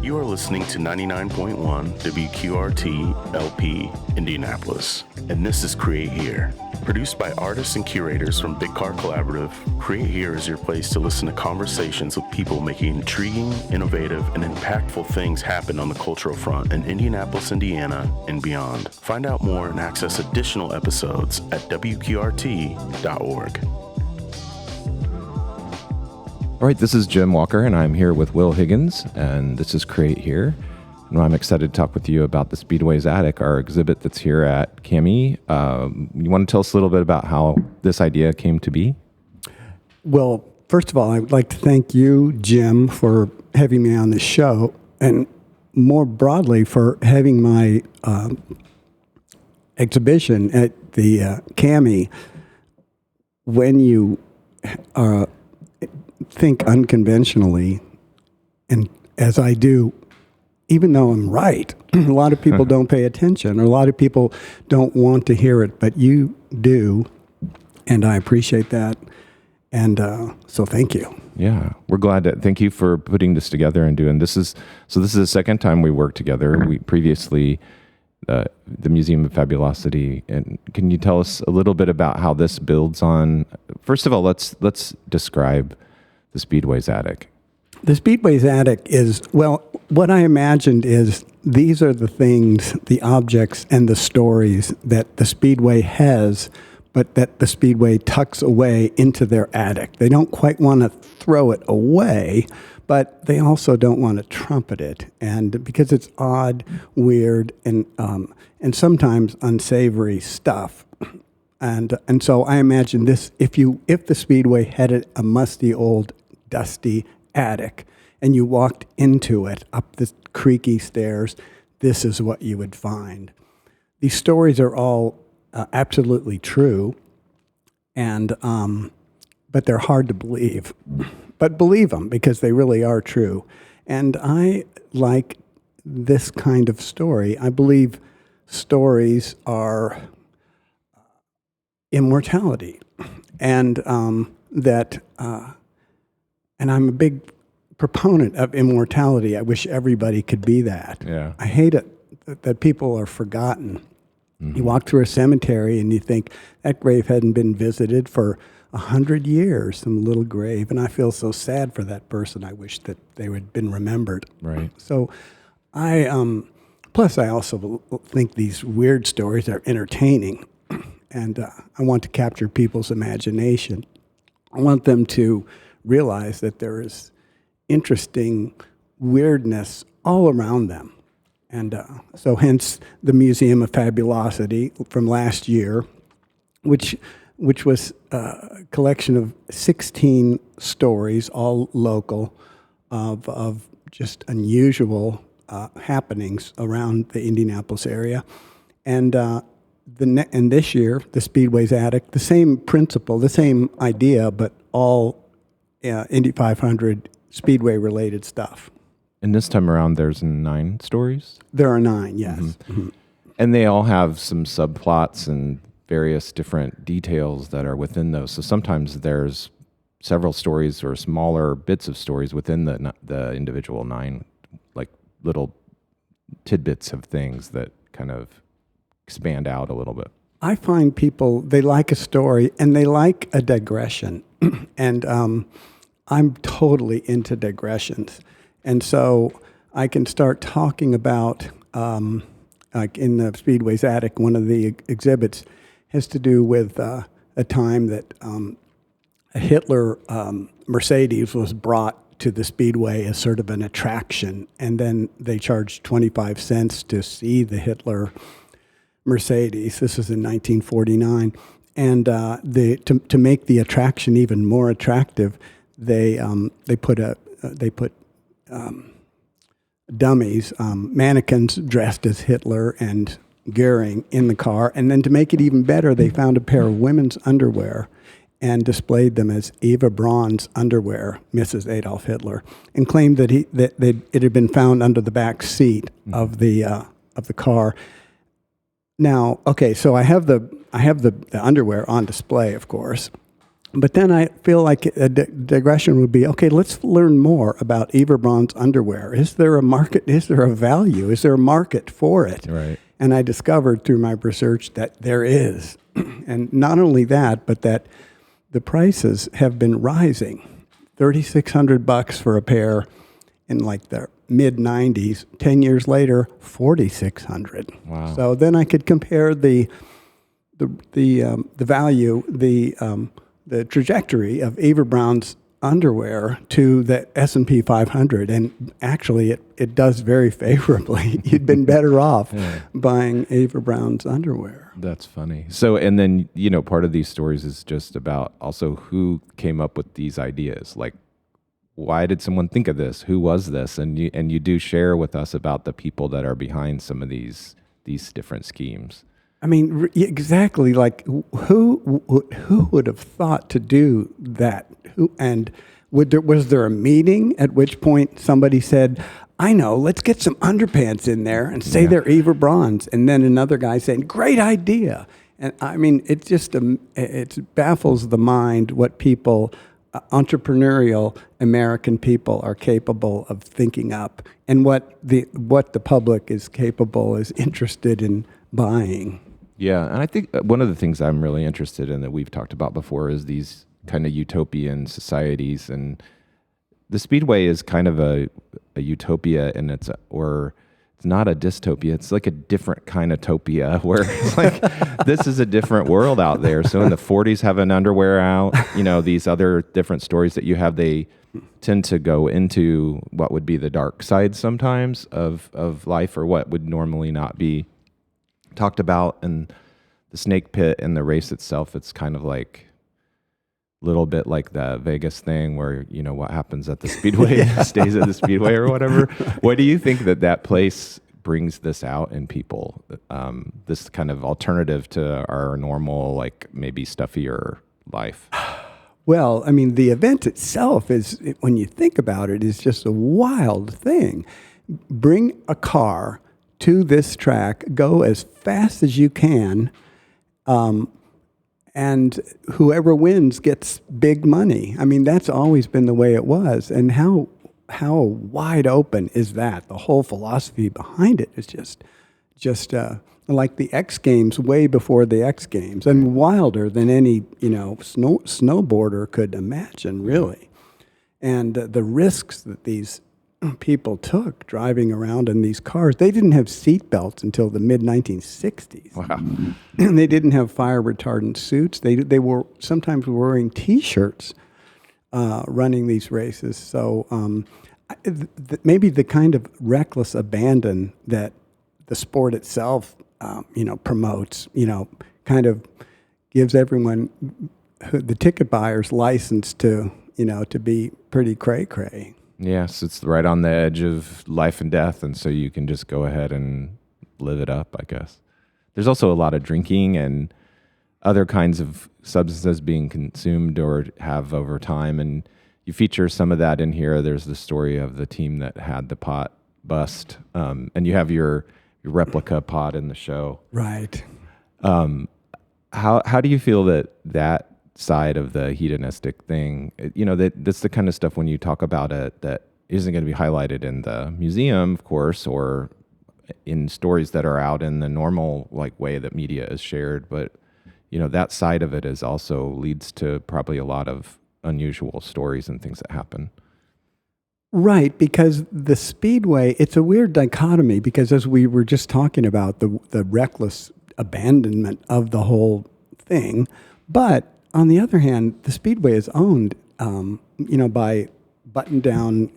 You are listening to 99.1 WQRT LP Indianapolis, and this is Create Here. Produced by artists and curators from Big Car Collaborative, Create Here is your place to listen to conversations with people making intriguing, innovative, and impactful things happen on the cultural front in Indianapolis, Indiana, and beyond. Find out more and access additional episodes at WQRT.org. All right, this is Jim Walker, and I'm here with Will Higgins, and this is Create Here. And I'm excited to talk with you about the Speedway's Attic, our exhibit that's here at CAMI. You want to tell us a little bit about how this idea came to be? Well, first of all, I would like to thank you, Jim, for having me on this show, and more broadly for having my exhibition at the CAMI. When you think unconventionally, and as I do, even though I'm right, a lot of people don't pay attention, or a lot of people don't want to hear it, but you do, and I appreciate that, and so thank you. Yeah, we're glad to thank you for putting this together and doing this. This is the second time we worked together. We previously the Museum of Fabulosity, and can you tell us a little bit about how this builds on? First of all, let's describe the Speedway's Attic. The Speedway's Attic is, well, what I imagined is these are the things, the objects and the stories that the Speedway has, but that the Speedway tucks away into their attic. They don't quite want to throw it away, but they also don't want to trumpet it. And because it's odd, weird, and sometimes unsavory stuff. And so I imagine this, if the Speedway had a musty old dusty attic and you walked into it up the creaky stairs, this is what you would find. These stories are all absolutely true, and but they're hard to believe. But believe them, because they really are true. And I like this kind of story. I believe stories are immortality, and and I'm a big proponent of immortality. I wish everybody could be that. Yeah. I hate it that people are forgotten. Mm-hmm. You walk through a cemetery and you think that grave hadn't been visited for 100 years, some little grave, and I feel so sad for that person. I wish that they had been remembered. Right. So plus I also think these weird stories are entertaining, and I want to capture people's imagination. I want them to realize that there is interesting weirdness all around them. And so hence the Museum of Fabulosity from last year, which was a collection of 16 stories, all local, of just unusual happenings around the Indianapolis area. And and this year, the Speedway's Attic, the same principle, the same idea, but all Indy 500 Speedway-related stuff. And this time around, there's 9 stories? There are 9, yes. Mm-hmm. Mm-hmm. And they all have some subplots and various different details that are within those. So sometimes there's several stories or smaller bits of stories within the individual 9, like little tidbits of things that kind of expand out a little bit. I find people, they like a story and they like a digression. And I'm totally into digressions. And so I can start talking about, like in the Speedway's Attic, one of the exhibits has to do with a time that a Hitler Mercedes was brought to the Speedway as sort of an attraction, and then they charged 25 cents to see the Hitler Mercedes. This was in 1949, and to make the attraction even more attractive, they put dummies, mannequins dressed as Hitler and Goering in the car, and then to make it even better, they found a pair of women's underwear and displayed them as Eva Braun's underwear, Mrs. Adolf Hitler, and claimed that it had been found under the back seat of the car. Now, okay, so I have the underwear on display, of course, But then I feel like a digression would be, okay, let's learn more about Eva Braun's underwear. Is there a market? Is there a value? Is there a market for it? Right. And I discovered through my research that there is. And not only that, but that the prices have been rising. $3,600 for a pair in like the mid 90s. 10 years later, $4,600. Wow. So then I could compare the value, the trajectory of Eva Braun's underwear to the S&P 500, and actually it does very favorably. You'd been better off buying Eva Braun's underwear. That's funny. So, and then, part of these stories is just about also who came up with these ideas. Like, why did someone think of this? Who was this? And you do share with us about the people that are behind some of these different schemes. I mean, exactly. Like, who would have thought to do that? Was there a meeting at which point somebody said, "I know, let's get some underpants in there and say they're Eva Braun's," and then another guy saying, "Great idea." And I mean, it just it baffles the mind what people, entrepreneurial American people, are capable of thinking up, and what the public is interested in buying. Yeah, and I think one of the things I'm really interested in that we've talked about before is these kind of utopian societies, and the Speedway is kind of a utopia, and it's not a dystopia. It's like a different kind of topia where it's like this is a different world out there. So in the 40s, having underwear out, these other different stories that you have, they tend to go into what would be the dark side sometimes of life, or what would normally not be talked about. And the snake pit and the race itself, it's kind of like a little bit like the Vegas thing where what happens at the Speedway stays at the Speedway or whatever. What do you think that place brings this out in people, this kind of alternative to our normal, like maybe stuffier life? Well, I mean, the event itself when you think about it, is just a wild thing. Bring a car to this track, go as fast as you can, and whoever wins gets big money. I mean, that's always been the way it was. And how wide open is that? The whole philosophy behind it is just like the X Games way before the X Games, and wilder than any snowboarder could imagine, really. And the risks that these people took driving around in these cars. They didn't have seat belts until the mid-1960s. Wow. And they didn't have fire retardant suits. They were sometimes wearing T-shirts running these races. So maybe the kind of reckless abandon that the sport itself promotes, kind of gives everyone, the ticket buyers, license to be pretty cray-cray. Yes, it's right on the edge of life and death, and so you can just go ahead and live it up, I guess. There's also a lot of drinking and other kinds of substances being consumed or have over time, and you feature some of that in here. There's the story of the team that had the pot bust, and you have your replica pot in the show. Right. How do you feel that side of the hedonistic thing, that's the kind of stuff when you talk about it that isn't going to be highlighted in the museum, of course, or in stories that are out in the normal way that media is shared, but that side of it is also leads to probably a lot of unusual stories and things that happen. Right, because the Speedway, it's a weird dichotomy, because as we were just talking about, the reckless abandonment of the whole thing, but on the other hand, the Speedway is owned, by button-down,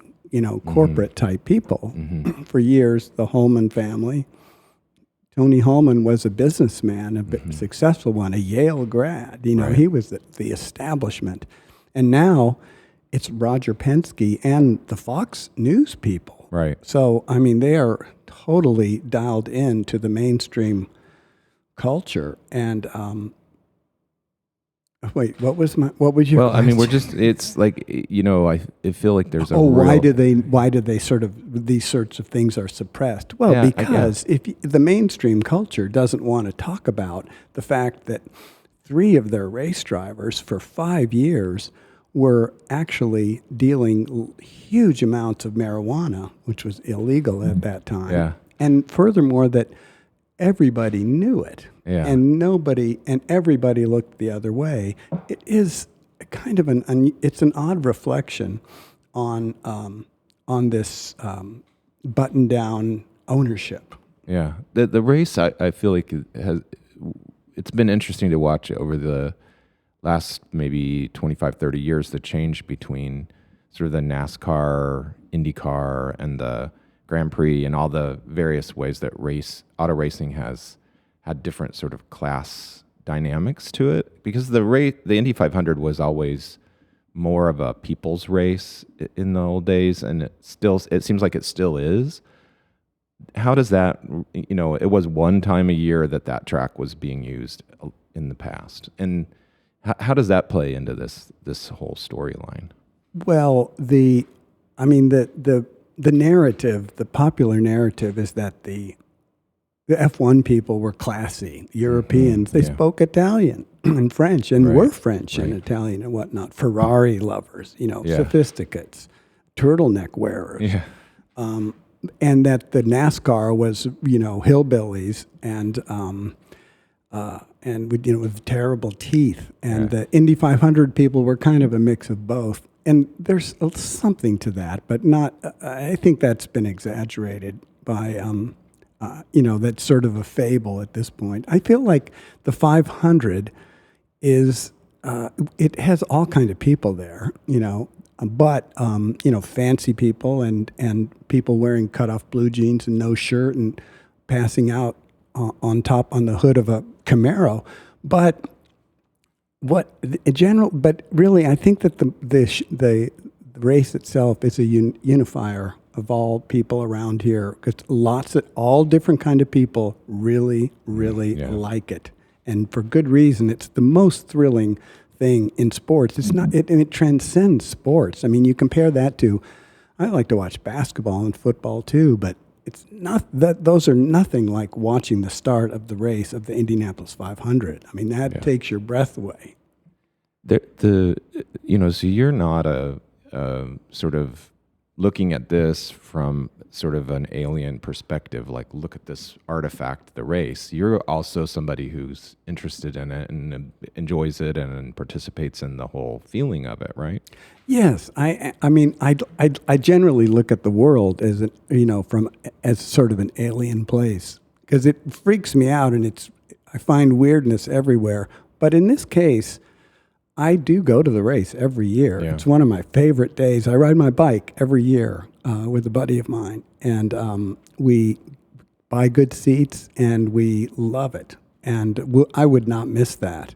corporate-type people. Mm-hmm. For years, the Holman family. Tony Holman was a businessman, a successful one, a Yale grad. Right. He was the establishment. And now it's Roger Penske and the Fox News people. Right. So, I mean, they are totally dialed in to the mainstream culture. And wait, what was your Well, question? I mean, it's like, I feel like there's a why do they sort of, these sorts of things are suppressed? Well, because if the mainstream culture doesn't want to talk about the fact that 3 of their race drivers for 5 years were actually dealing huge amounts of marijuana, which was illegal at that time. Yeah. And furthermore, that everybody knew it, Yeah. and everybody looked the other way. It is kind of it's an odd reflection on this button-down ownership. Yeah, the race I feel like it's been interesting to watch over the last maybe 25, 30 years, the change between sort of the NASCAR, IndyCar, and the Grand Prix, and all the various ways that auto racing has had different sort of class dynamics to it. Because the Indy 500 was always more of a people's race in the old days, and it seems like it still is. How does that, it was one time a year that track was being used in the past, and how does that play into this whole storyline? Well, the narrative, the popular narrative, is that the F1 people were classy Europeans. They spoke Italian and French, and were French and Italian and whatnot. Ferrari lovers, sophisticates, turtleneck wearers. Yeah. And that the NASCAR was, hillbillies and with terrible teeth. And the Indy 500 people were kind of a mix of both. And there's something to that, but not. I think that's been exaggerated by, that's sort of a fable at this point. I feel like the 500 is, it has all kinds of people there, but fancy people and people wearing cut-off blue jeans and no shirt and passing out on the hood of a Camaro. But really, I think that the race itself is a unifier of all people around here, because all different kind of people really like it, and for good reason. It's the most thrilling thing in sports. It's not, and it transcends sports. I mean, you compare that to, I like to watch basketball and football too, but it's not that those are nothing like watching the start of the race of the Indianapolis 500. I mean, that takes your breath away. So you're not a sort of looking at this from sort of an alien perspective, like, look at this artifact, the race. You're also somebody who's interested in it and enjoys it and participates in the whole feeling of it, right? Yes, I mean, I generally look at the world as as sort of an alien place, because it freaks me out, and I find weirdness everywhere. But in this case, I do go to the race every year. Yeah. It's one of my favorite days. I ride my bike every year with a buddy of mine, and we buy good seats, and we love it. And I would not miss that.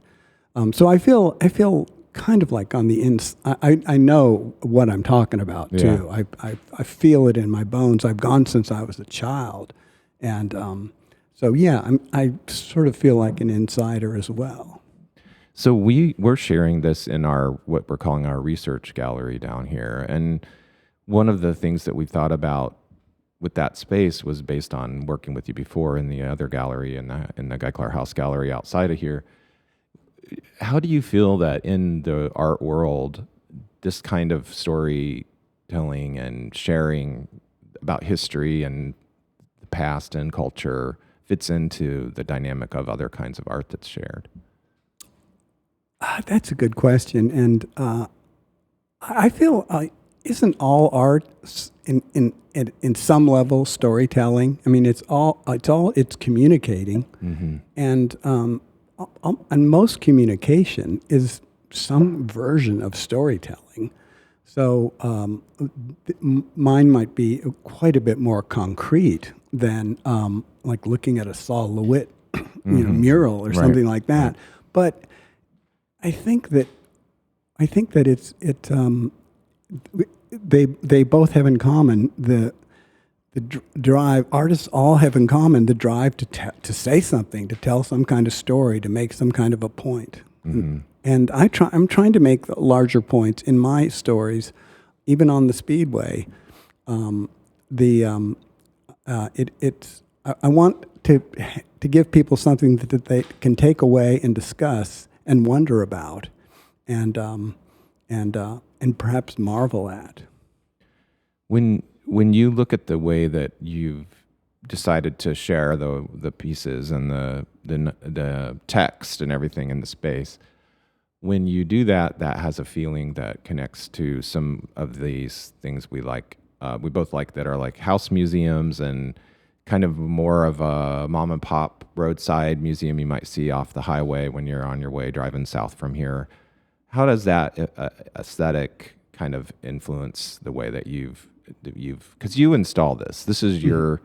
So I feel kind of like on the I know what I'm talking about too. Yeah. I feel it in my bones. I've gone since I was a child, and I sort of feel like an insider as well. So we're sharing this in what we're calling our research gallery down here. And one of the things that we thought about with that space was based on working with you before in the other gallery, in the Guy Clark House gallery outside of here. How do you feel that in the art world, this kind of storytelling and sharing about history and the past and culture fits into the dynamic of other kinds of art that's shared? That's a good question, and I feel isn't all art in some level storytelling? I mean, it's communicating, mm-hmm. And most communication is some version of storytelling. So mine might be quite a bit more concrete than like looking at a Saul LeWitt, mm-hmm. Mural or something like that, right. But I think that they both have in common the drive. Artists all have in common the drive to say something, to tell some kind of story, to make some kind of a point. Mm-hmm. And I'm trying to make the larger points in my stories, even on the Speedway. I want to give people something that they can take away and discuss, and wonder about, and perhaps marvel at. When you look at the way that you've decided to share the pieces and the text and everything in the space, when you do that, that has a feeling that connects to some of these things we like. We both like that are like house museums and kind of more of a mom and pop roadside museum you might see off the highway when you're on your way driving south from here. How does that aesthetic kind of influence the way that you've because you install this? This is your,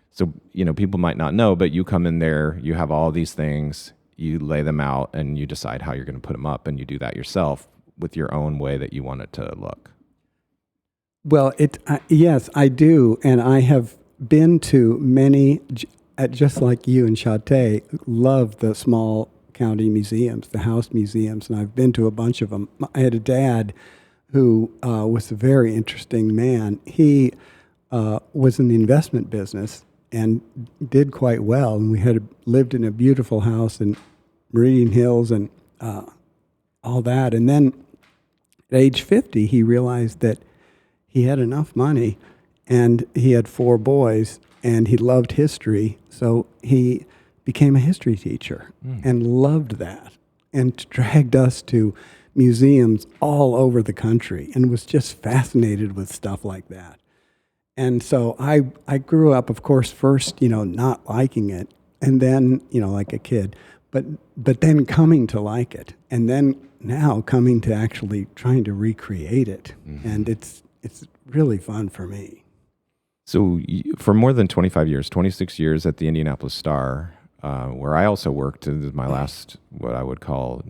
so, people might not know, but you come in there, you have all these things, you lay them out, and you decide how you're going to put them up, and you do that yourself with your own way that you want it to look. Well, yes, I do, and I have been to many, just like you and Chate, love the small county museums, the house museums, and I've been to a bunch of them. I had a dad who was a very interesting man. He was in the investment business and did quite well, and we had lived in a beautiful house in Meridian Hills and all that. And then at age 50, he realized that he had enough money, and he had 4 boys, and he loved history, so he became a history teacher and loved that, and dragged us to museums all over the country and was just fascinated with stuff like that. And so I grew up, of course, first, not liking it, and then, like a kid, but then coming to like it, and then now coming to actually trying to recreate it. And it's really fun for me. So for more than 25 years, 26 years at the Indianapolis Star, where I also worked, this is my last, what I would call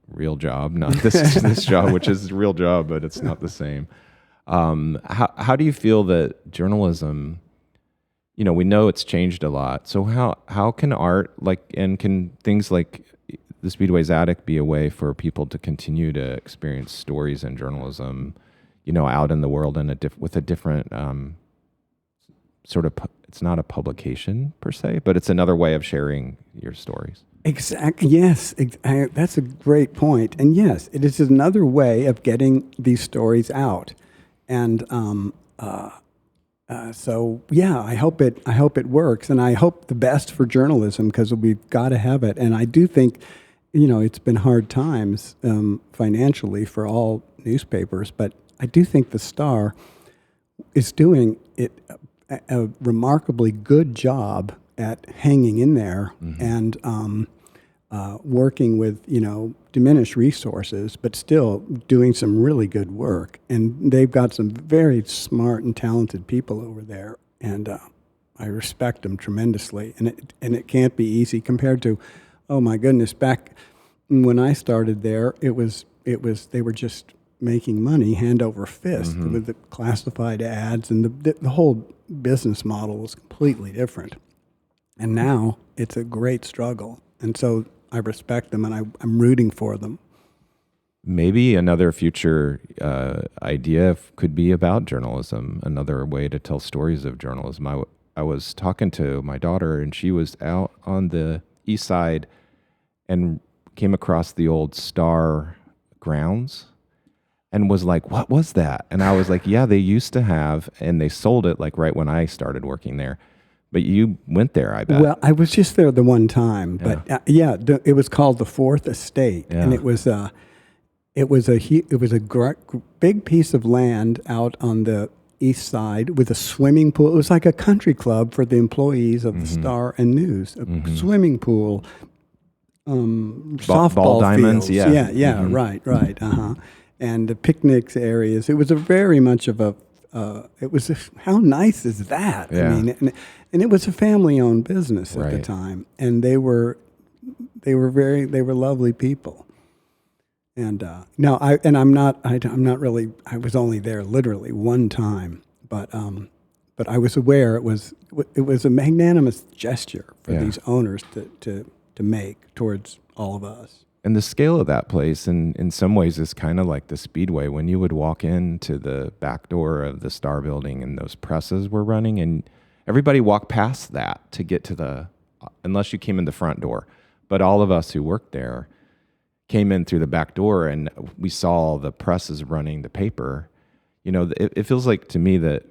real job, not this job, which is a real job, but it's not the same. How do you feel that journalism, we know it's changed a lot. So how can art, and can things like the Speedway's Attic be a way for people to continue to experience stories and journalism, out in the world and with a different sort of, it's not a publication per se, but it's another way of sharing your stories. Exactly. Yes, that's a great point. And yes, it is another way of getting these stories out. And so yeah, I hope it works, and I hope the best for journalism, because we've got to have it. And I do think, it's been hard times financially for all newspapers, but I do think the Star is doing a remarkably good job at hanging in there and working with, diminished resources, but still doing some really good work. And they've got some very smart and talented people over there, and I respect them tremendously. And it can't be easy compared to, oh my goodness, back when I started there, they were just making money hand over fist with the classified ads, and the whole business model was completely different. And now it's a great struggle. And so I respect them, and I'm rooting for them. Maybe another future idea could be about journalism, another way to tell stories of journalism. I was talking to my daughter, and she was out on the east side and came across the old Star grounds and was like, what was that? And I was like, yeah, they used to have, and they sold it like right when I started working there. But you went there, I bet. Well, I was just there the one time, but it was called the Fourth Estate, and it was a big piece of land out on the east side with a swimming pool. It was like a country club for the employees of the Star and News. A swimming pool, softball ball diamonds, fields. Right. And the picnics areas. It was very much of a. How nice is that? Yeah. I mean, and it was a family-owned business at the time, and they were lovely people. And I'm not really. I was only there literally one time, but I was aware it was a magnanimous gesture for these owners to make towards all of us. And the scale of that place, in some ways, is kind of like the Speedway. When you would walk into the back door of the Star building and those presses were running, and everybody walked past that to get to unless you came in the front door. But all of us who worked there came in through the back door and we saw the presses running the paper, it feels like to me that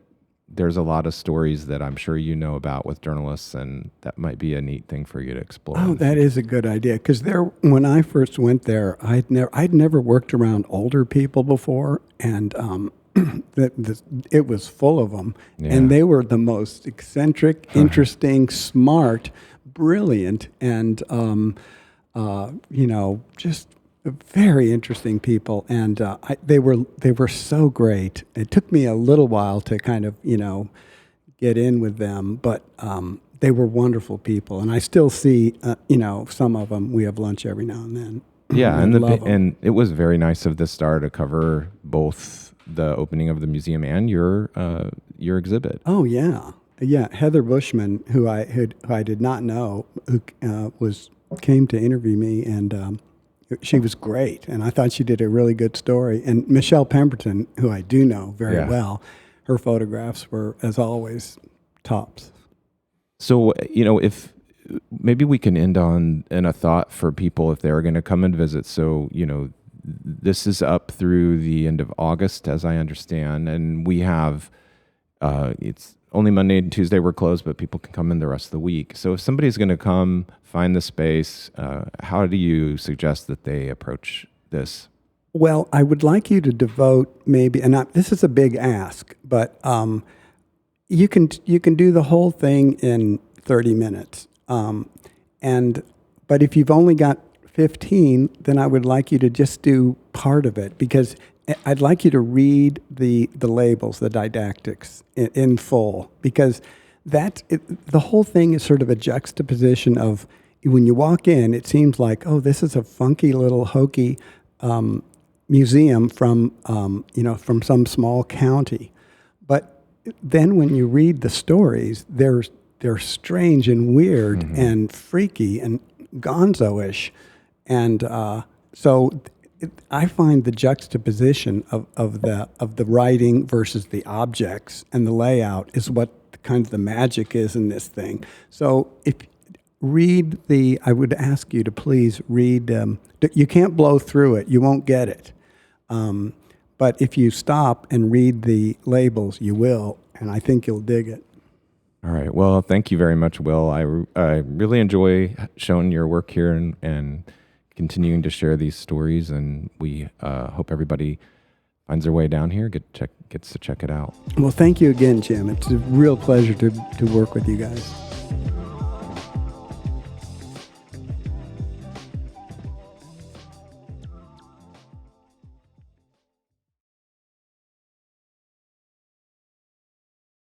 there's a lot of stories that I'm sure you know about with journalists, and that might be a neat thing for you to explore. Oh, that is a good idea. Because when I first went there, I'd never worked around older people before, and it was full of them, and they were the most eccentric, interesting, smart, brilliant, and just very interesting people, and they were so great. It took me a little while to kind of get in with them, but they were wonderful people, and I still see some of them. We have lunch every now and then. Yeah, and it was very nice of the Star to cover both the opening of the museum and your exhibit. Oh yeah. Heather Bushman, who I did not know, who came to interview me, and she was great, and I thought she did a really good story. And Michelle Pemberton, who I do know very well, her photographs were, as always, tops. So, if maybe we can end on a thought for people if they're going to come and visit. So, this is up through the end of August, as I understand, and we have it's only Monday and Tuesday we're closed, but people can come in the rest of the week. So if somebody's going to come find the space, how do you suggest that they approach this? Well, I would like you to devote maybe, and this is a big ask, but you can do the whole thing in 30 minutes. But if you've only got 15, then I would like you to just do part of it, because I'd like you to read the labels, the didactics in full, because the whole thing is sort of a juxtaposition of, when you walk in, it seems like, oh, this is a funky little hokey museum from some small county. But then when you read the stories, they're strange and weird and freaky and gonzo-ish. And so I find the juxtaposition of the writing versus the objects and the layout is what kind of the magic is in this thing. So I would ask you to please read. You can't blow through it; you won't get it. But if you stop and read the labels, you will, and I think you'll dig it. All right. Well, thank you very much, Will. I really enjoy showing your work here and continuing to share these stories, and we hope everybody finds their way down here, gets to check it out. Well, thank you again, Jim. It's a real pleasure to work with you guys.